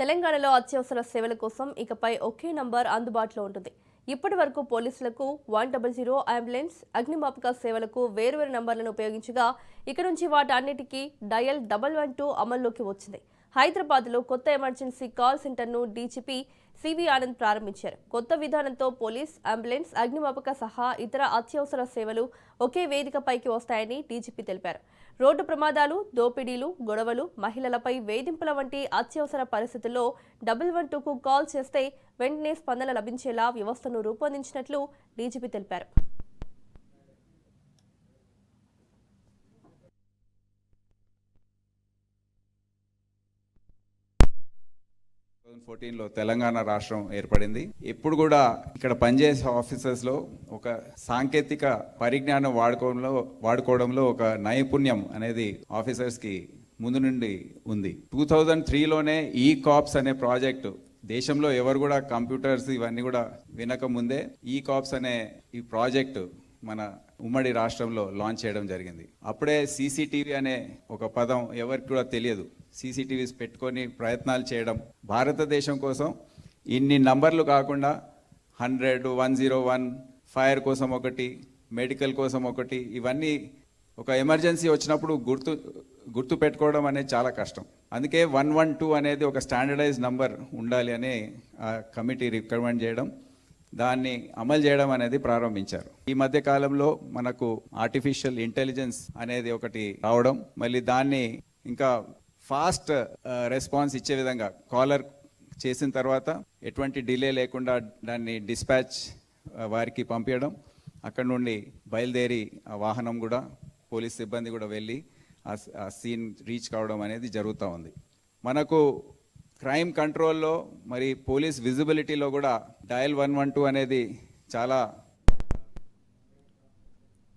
తెలంగాణలో అత్యవసర సేవల కోసం ఇకపై ఒకే నంబర్ అందుబాటులో ఉంటుంది. ఇప్పటి వరకు పోలీసులకు 100 అంబులెన్స్, అగ్నిమాపక సేవలకు వేర్వేరు నంబర్లను ఉపయోగించగా ఇక నుంచి వాటన్నిటికీ డయల్ 112 అమల్లోకి వచ్చింది. హైదరాబాద్లో కొత్త ఎమర్జెన్సీ కాల్ సెంటర్ను డీజీపీ సివి ఆనంద్ ప్రారంభించారు. కొత్త విధానంతో పోలీస్, అంబులెన్స్, అగ్నిమాపక సహా ఇతర అత్యవసర సేవలు ఒకే వేదికపైకి వస్తాయని డీజీపీ తెలిపారు. రోడ్డు ప్రమాదాలు, దోపిడీలు, గొడవలు, మహిళలపై వేధింపుల వంటి అత్యవసర పరిస్థితుల్లో 112కు కాల్ చేస్తే వెంటనే స్పందన లభించేలా వ్యవస్థను రూపొందించినట్లు డీజీపీ తెలిపారు. 2014లో తెలంగాణ రాష్ట్రం ఏర్పడింది. ఇప్పుడు కూడా ఇక్కడ పనిచేసే ఆఫీసర్స్లో ఒక సాంకేతిక పరిజ్ఞానం వాడుకోవడంలో ఒక నైపుణ్యం అనేది ఆఫీసర్స్కి ముందు నుండి ఉంది. 2003లోనే ఈ కాప్స్ అనే ప్రాజెక్టు దేశంలో ఎవరు కూడా కంప్యూటర్స్ ఇవన్నీ కూడా వినక ముందే ఈ కాప్స్ అనే ఈ ప్రాజెక్టు మన ఉమ్మడి రాష్ట్రంలో లాంచ్ చేయడం జరిగింది. అప్పుడే సీసీటీవీ అనే ఒక పదం ఎవరికి కూడా తెలియదు. సీసీటీవీస్ పెట్టుకొని ప్రయత్నాలు చేయడం, భారతదేశం కోసం ఇన్ని నంబర్లు కాకుండా 100, 101, ఫైర్ కోసం ఒకటి, మెడికల్ కోసం ఒకటి, ఇవన్నీ ఒక ఎమర్జెన్సీ వచ్చినప్పుడు గుర్తు పెట్టుకోవడం అనేది చాలా కష్టం. అందుకే 112 అనేది ఒక స్టాండర్డైజ్ నంబర్ ఉండాలి అని ఆ కమిటీ రికమెండ్ చేయడం, దాన్ని అమలు చేయడం అనేది ప్రారంభించారు. ఈ మధ్య కాలంలో మనకు ఆర్టిఫిషియల్ ఇంటెలిజెన్స్ అనేది ఒకటి రావడం, మళ్ళీ దాన్ని ఇంకా ఫాస్ట్ రెస్పాన్స్ ఇచ్చే విధంగా కాలర్ చేసిన తర్వాత ఎటువంటి డిలే లేకుండా దాన్ని డిస్పాచ్ వారికి పంపించడం, అక్కడ నుండి బయలుదేరి ఆ వాహనం కూడా పోలీస్ సిబ్బంది కూడా వెళ్ళి ఆ సీన్ రీచ్ కావడం అనేది జరుగుతూ ఉంది. మనకు క్రైమ్ కంట్రోల్లో మరి పోలీస్ విజిబిలిటీలో కూడా డయల్ 112 అనేది చాలా